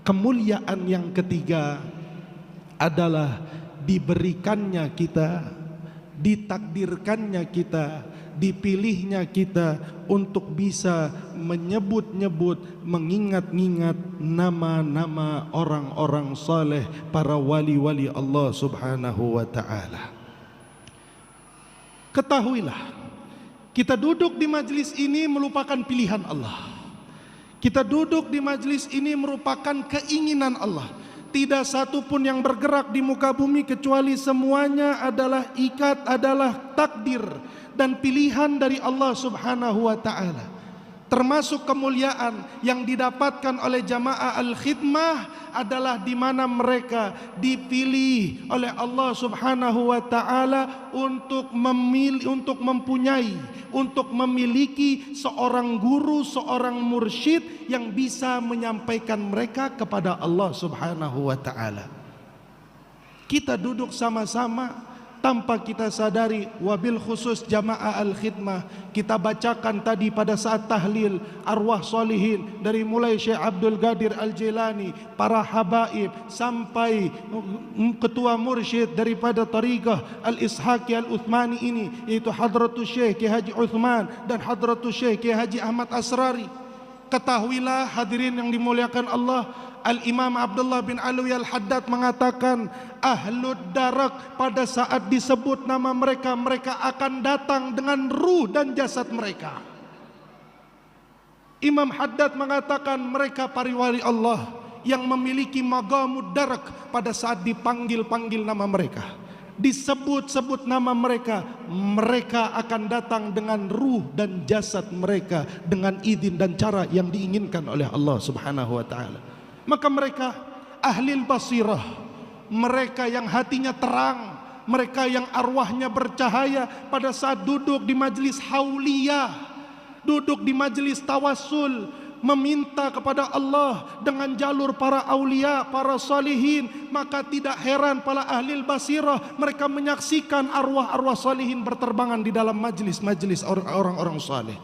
kemuliaan yang ketiga adalah diberikannya kita, ditakdirkannya kita, dipilihnya kita untuk bisa menyebut-nyebut, mengingat-ingat nama-nama orang-orang saleh, para wali-wali Allah Subhanahu wa ta'ala. Ketahuilah, kita duduk di majlis ini merupakan pilihan Allah. Kita duduk di majlis ini merupakan keinginan Allah. Tidak satu pun yang bergerak di muka bumi kecuali semuanya adalah adalah takdir dan pilihan dari Allah Subhanahu wa ta'ala. Termasuk kemuliaan yang didapatkan oleh jamaah al-khidmah adalah di mana mereka dipilih oleh Allah Subhanahu wa ta'ala untuk mempunyai, untuk memiliki seorang guru, seorang mursyid yang bisa menyampaikan mereka kepada Allah Subhanahu wa ta'ala. Kita duduk sama-sama tanpa kita sadari, wabil khusus jamaah al-khidmah, kita bacakan tadi pada saat tahlil arwah solihin, dari mulai Syekh Abdul Qadir Al-Jilani, para habaib, sampai ketua mursyid daripada tariqah Al-Ishaqi Al-Uthmani ini, yaitu Hadratus Syekh Kiai Haji Uthman dan Hadratus Syekh Kiai Haji Ahmad Asrari. Ketahuilah hadirin yang dimuliakan Allah, Al-Imam Abdullah bin Alwi Al-Haddad mengatakan, Ahlud Darak pada saat disebut nama mereka, mereka akan datang dengan ruh dan jasad mereka. Imam Haddad mengatakan mereka para wali Allah yang memiliki maqamud darak pada saat dipanggil-panggil nama mereka, disebut-sebut nama mereka, mereka akan datang dengan ruh dan jasad mereka dengan izin dan cara yang diinginkan oleh Allah Subhanahu wa ta'ala. Maka mereka ahlil basirah, mereka yang hatinya terang, mereka yang arwahnya bercahaya pada saat duduk di majlis hauliyah, duduk di majlis tawassul, meminta kepada Allah dengan jalur para aulia, para salihin, maka tidak heran para ahlil basirah mereka menyaksikan arwah-arwah salihin berterbangan di dalam majlis-majlis orang-orang saleh.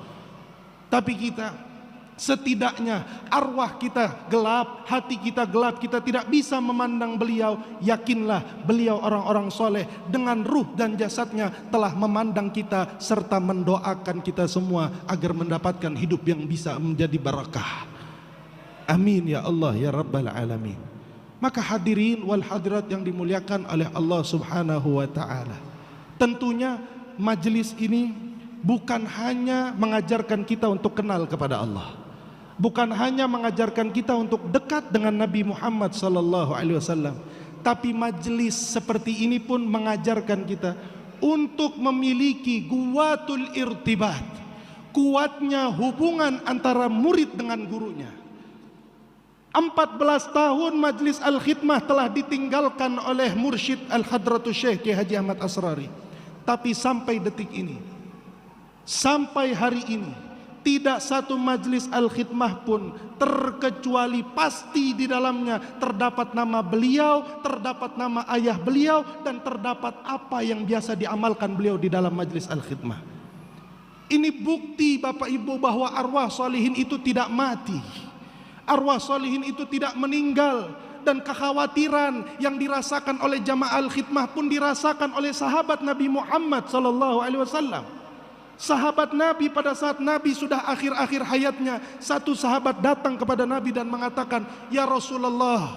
Tapi kita, setidaknya arwah kita gelap, hati kita gelap, kita tidak bisa memandang beliau. Yakinlah beliau orang-orang soleh dengan ruh dan jasadnya telah memandang kita serta mendoakan kita semua agar mendapatkan hidup yang bisa menjadi barakah. Amin ya Allah ya Rabbal Alamin. Maka hadirin wal hadirat yang dimuliakan oleh Allah Subhanahu wa ta'ala, tentunya majlis ini bukan hanya mengajarkan kita untuk kenal kepada Allah, bukan hanya mengajarkan kita untuk dekat dengan Nabi Muhammad sallallahu alaihi wasallam, tapi majlis seperti ini pun mengajarkan kita untuk memiliki quwwatul irtibat, kuatnya hubungan antara murid dengan gurunya. 14 tahun majlis al-khidmah telah ditinggalkan oleh mursyid al-hadratus Syekh Kiai Haji Ahmad Asrari, tapi sampai detik ini, sampai hari ini, tidak satu majlis al-khidmah pun terkecuali pasti di dalamnya terdapat nama beliau, terdapat nama ayah beliau, dan terdapat apa yang biasa diamalkan beliau di dalam majlis al-khidmah. Ini bukti Bapak Ibu bahwa arwah solihin itu tidak mati, arwah solihin itu tidak meninggal, dan kekhawatiran yang dirasakan oleh jamaah al-khidmah pun dirasakan oleh sahabat Nabi Muhammad sallallahu alaihi wasallam. Sahabat Nabi pada saat Nabi sudah akhir-akhir hayatnya, satu sahabat datang kepada Nabi dan mengatakan, "Ya Rasulullah,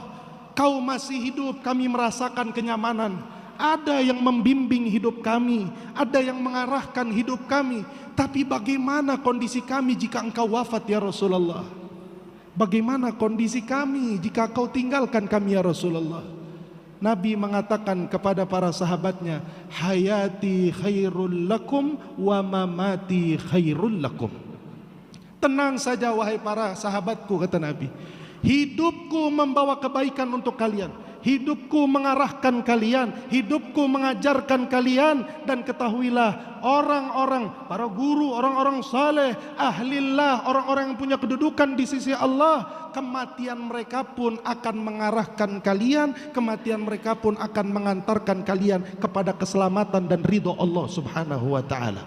kau masih hidup, kami merasakan kenyamanan. Ada yang membimbing hidup kami, ada yang mengarahkan hidup kami. Tapi bagaimana kondisi kami jika engkau wafat ya Rasulullah? Bagaimana kondisi kami jika kau tinggalkan kami ya Rasulullah?" Nabi mengatakan kepada para sahabatnya, "Hayati khairul lakum wa mamati khairul lakum." Tenang saja wahai para sahabatku, kata Nabi, hidupku membawa kebaikan untuk kalian, hidupku mengarahkan kalian, hidupku mengajarkan kalian. Dan ketahuilah orang-orang, para guru, orang-orang saleh, ahlillah, orang-orang yang punya kedudukan di sisi Allah, kematian mereka pun akan mengarahkan kalian, kematian mereka pun akan mengantarkan kalian kepada keselamatan dan ridho Allah Subhanahu wa ta'ala.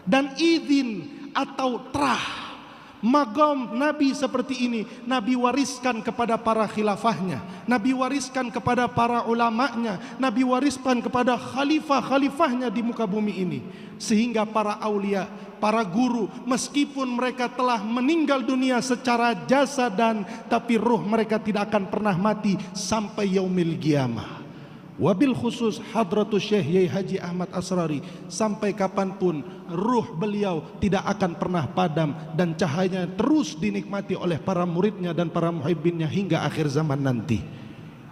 Dan izin atau terah Magam Nabi seperti ini Nabi wariskan kepada para khilafahnya, Nabi wariskan kepada para ulamanya, Nabi wariskan kepada khalifah-khalifahnya di muka bumi ini. Sehingga para aulia, para guru, meskipun mereka telah meninggal dunia secara jasadan, tapi ruh mereka tidak akan pernah mati sampai yaumil qiyamah. Wabil khusus Hadratus Syekh Yai Haji Ahmad Asrari, sampai kapanpun ruh beliau tidak akan pernah padam dan cahayanya terus dinikmati oleh para muridnya dan para muhibbinnya hingga akhir zaman nanti.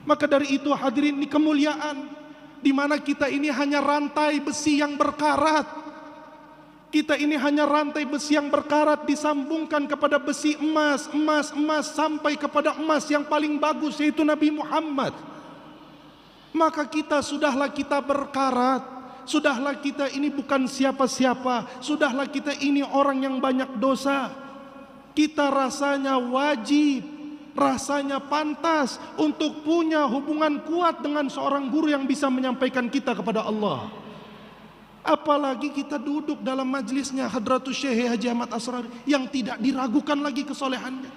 Maka dari itu hadirin, ini kemuliaan di mana kita ini hanya rantai besi yang berkarat. Kita ini hanya rantai besi yang berkarat disambungkan kepada besi emas, emas sampai kepada emas yang paling bagus, yaitu Nabi Muhammad. Maka sudahlah kita berkarat, sudahlah kita ini bukan siapa-siapa, sudahlah kita ini orang yang banyak dosa. Kita rasanya wajib, rasanya pantas untuk punya hubungan kuat dengan seorang guru yang bisa menyampaikan kita kepada Allah. Apalagi kita duduk dalam majlisnya Hadratus Syekh Haji Ahmad Asrari yang tidak diragukan lagi kesolehannya.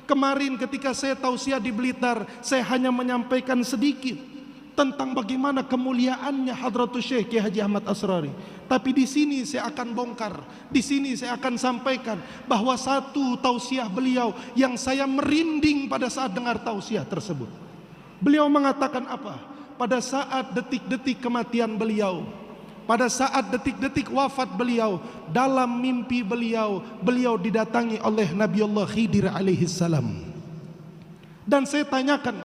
Kemarin ketika saya tausiah di Blitar, saya hanya menyampaikan sedikit tentang bagaimana kemuliaannya Hadratus Syekh Kiai Haji Ahmad Asrari. Tapi di sini saya akan bongkar, di sini saya akan sampaikan bahwa satu tausiah beliau yang saya merinding pada saat dengar tausiah tersebut. Beliau mengatakan apa? Pada saat detik-detik kematian beliau, pada saat detik-detik wafat beliau, dalam mimpi beliau didatangi oleh Nabiullah Khidir alaihi salam. Dan saya tanyakan,